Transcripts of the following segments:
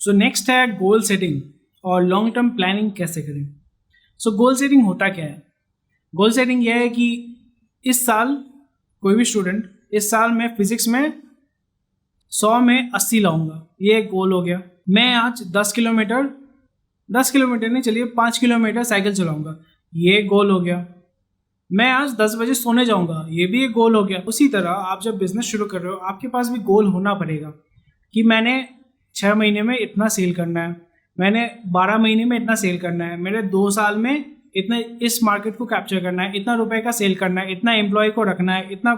So next है goal setting और long term planning कैसे करें। सो गोल सेटिंग होता क्या है? गोल सेटिंग यह है कि इस साल कोई भी स्टूडेंट इस साल मैं फिजिक्स में 100 में 80 लाऊंगा, ये एक गोल हो गया। मैं आज 10 किलोमीटर नहीं, चलिए 5 किलोमीटर साइकिल चलाऊंगा, ये एक गोल हो गया। मैं आज 10 बजे सोने जाऊंगा, ये भी एक गोल हो गया। उसी तरह आप जब बिजनेस शुरू कर रहे हो आपके पास भी गोल होना पड़ेगा कि मैंने 6 महीने में इतना सेल करना है, मैंने 12 महीने में इतना सेल करना है, मेरे 2 साल में इतना इस मार्केट को कैप्चर करना है, इतना रुपए का सेल करना है, इतना एम्प्लॉय को रखना है, इतना।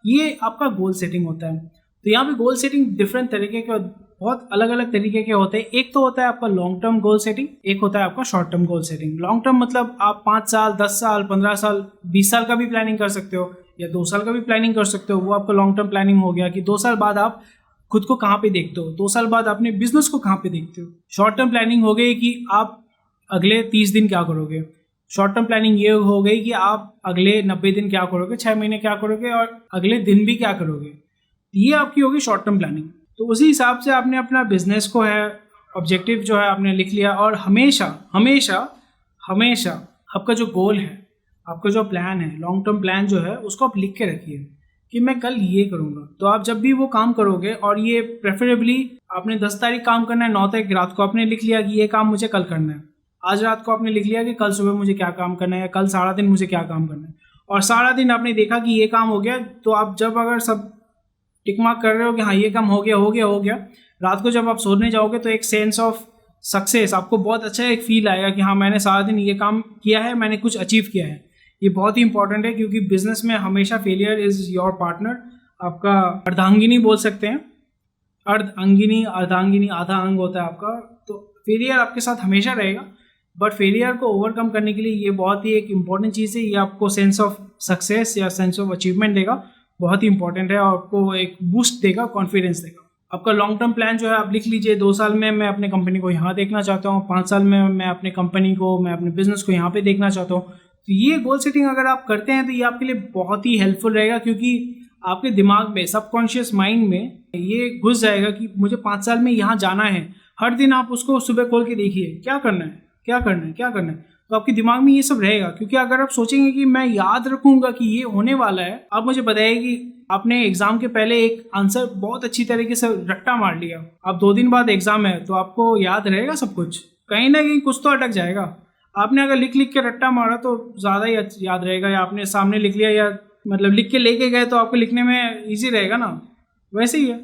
ये आपका गोल सेटिंग होता है। तो यहाँ पे गोल सेटिंग डिफरेंट तरीके के, बहुत अलग अलग तरीके के होते हैं। एक तो होता है आपका लॉन्ग टर्म गोल सेटिंग, एक होता है आपका short term goal setting. Long term मतलब आप 5 साल, 10 साल, 15 साल, 20 साल का भी प्लानिंग कर सकते हो या 2 साल का भी प्लानिंग कर सकते हो। वो आपका लॉन्ग टर्म प्लानिंग हो गया कि 2 साल बाद आप खुद को कहाँ पे देखते हो, 2 साल बाद अपने बिजनेस को कहाँ पे देखते हो। शॉर्ट टर्म प्लानिंग हो गई कि आप अगले 30 दिन क्या करोगे। शॉर्ट टर्म प्लानिंग ये हो गई कि आप अगले 90 दिन क्या करोगे, 6 महीने क्या करोगे और अगले दिन भी क्या करोगे। ये आपकी होगी शॉर्ट टर्म प्लानिंग। तो उसी हिसाब से आपने अपना बिजनेस को है, ऑब्जेक्टिव जो है आपने लिख लिया। और हमेशा हमेशा हमेशा आपका जो गोल है, आपका जो प्लान है, लॉन्ग टर्म प्लान जो है, उसको आप लिख के रखिए कि मैं कल ये करूँगा। तो आप जब भी वो काम करोगे, और ये प्रेफरेबली आपने 10 तारीख काम करना है, 9 तारीख रात को आपने लिख लिया कि ये काम मुझे कल करना है। आज रात को आपने लिख लिया कि कल सुबह मुझे क्या काम करना है या कल सारा दिन मुझे क्या काम करना है। और सारा दिन आपने देखा कि ये काम हो गया, तो आप जब अगर सब टिक मार्क कर रहे हो कि हाँ ये काम हो गया, रात को जब आप सोने जाओगे तो एक सेंस ऑफ सक्सेस, आपको बहुत अच्छा एक फील आएगा कि हाँ मैंने सारा दिन ये काम किया है, मैंने कुछ अचीव किया है। ये बहुत ही इंपॉर्टेंट है, क्योंकि बिजनेस में हमेशा फेलियर इज योर पार्टनर, आपका अर्धांगिनी बोल सकते हैं। अर्धांगिनी आधा अंग होता है आपका। तो फेलियर आपके साथ हमेशा रहेगा, बट फेलियर को ओवरकम करने के लिए ये बहुत ही एक इम्पॉर्टेंट चीज़ है। ये आपको सेंस ऑफ सक्सेस या सेंस ऑफ अचीवमेंट देगा, बहुत ही इंपॉर्टेंट है, और आपको एक बूस्ट देगा, कॉन्फिडेंस देगा। आपका लॉन्ग टर्म प्लान जो है आप लिख लीजिए, 2 साल में मैं अपने कंपनी को यहाँ देखना चाहता हूँ, 5 साल में मैं अपने कंपनी को, मैं अपने बिजनेस को यहाँ पे देखना चाहता हूँ। तो ये गोल सेटिंग अगर आप करते हैं तो ये आपके लिए बहुत ही हेल्पफुल रहेगा, क्योंकि आपके दिमाग में, सबकॉन्शियस माइंड में ये घुस जाएगा कि मुझे 5 साल में यहाँ जाना है। हर दिन आप उसको सुबह खोल के देखिए, क्या करना है। तो आपके दिमाग में ये सब रहेगा। क्योंकि अगर आप सोचेंगे कि मैं याद रखूंगा कि ये होने वाला है, आप मुझे बताइए कि आपने एग्जाम के पहले एक आंसर बहुत अच्छी तरीके से रट्टा मार लिया, अब 2 दिन बाद एग्जाम है, तो आपको याद रहेगा सब कुछ? कहीं ना कहीं कुछ तो अटक जाएगा। आपने अगर लिख के रट्टा मारा तो ज़्यादा ही याद रहेगा, या आपने सामने लिख लिया, या मतलब लिख के लेके गए तो आपको लिखने में ईजी रहेगा ना। वैसे ही है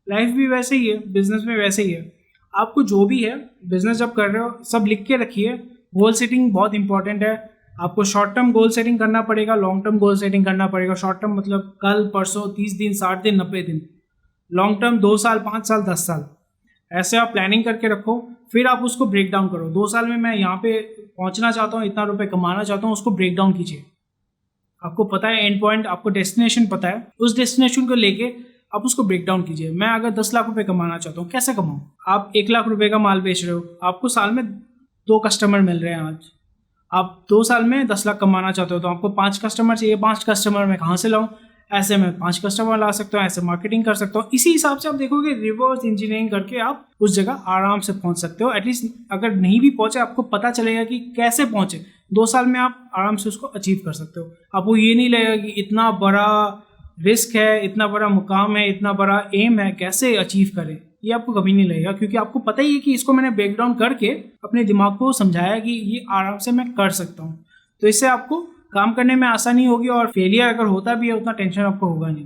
लाइफ भी, वैसे ही है बिजनेस में, वैसे ही है। आपको जो भी है बिजनेस जब कर रहे हो सब लिख के रखिए। गोल सेटिंग बहुत इंपॉर्टेंट है। आपको शॉर्ट टर्म गोल सेटिंग करना पड़ेगा, लॉन्ग टर्म गोल सेटिंग करना पड़ेगा। शॉर्ट टर्म मतलब कल, परसों, 30 दिन, 60 दिन, 90 दिन। लॉन्ग टर्म 2 साल, 5 साल, 10 साल। ऐसे आप प्लानिंग करके रखो, फिर आप उसको ब्रेक डाउन करो। 2 साल में मैं यहाँ पे पहुँचना चाहता हूँ, इतना रुपये कमाना चाहता हूँ, उसको ब्रेक डाउन कीजिए। आपको पता है एंड पॉइंट, आपको डेस्टिनेशन पता है, उस डेस्टिनेशन को लेके आप उसको ब्रेक डाउन कीजिए। मैं अगर 10 लाख रुपए कमाना चाहता हूँ, कैसे कमाऊँ? आप 1 लाख रुपए का माल बेच रहे हो, आपको साल में 2 कस्टमर मिल रहे हैं। आज आप 2 साल में 10 लाख कमाना चाहते हो, तो आपको 5 कस्टमर चाहिए। 5 कस्टमर मैं कहाँ से लाऊं? ऐसे मैं 5 कस्टमर ला सकता हूँ, ऐसे मार्केटिंग कर सकता हूँ। इसी हिसाब से आप देखोगे रिवर्स इंजीनियरिंग करके आप उस जगह आराम से पहुँच सकते हो। एटलीस्ट अगर नहीं भी पहुँचे, आपको पता चलेगा कि कैसे पहुँचे। 2 साल में आप आराम से उसको अचीव कर सकते हो। आपको ये नहीं लगेगा कि इतना बड़ा रिस्क है, इतना बड़ा मुकाम है, इतना बड़ा एम है, कैसे अचीव करें, ये आपको कभी नहीं लगेगा। क्योंकि आपको पता ही है कि इसको मैंने ब्रेक डाउन करके अपने दिमाग को समझाया कि ये आराम से मैं कर सकता हूँ। तो इससे आपको काम करने में आसानी होगी, और फेलियर अगर होता भी है उतना टेंशन आपको होगा नहीं।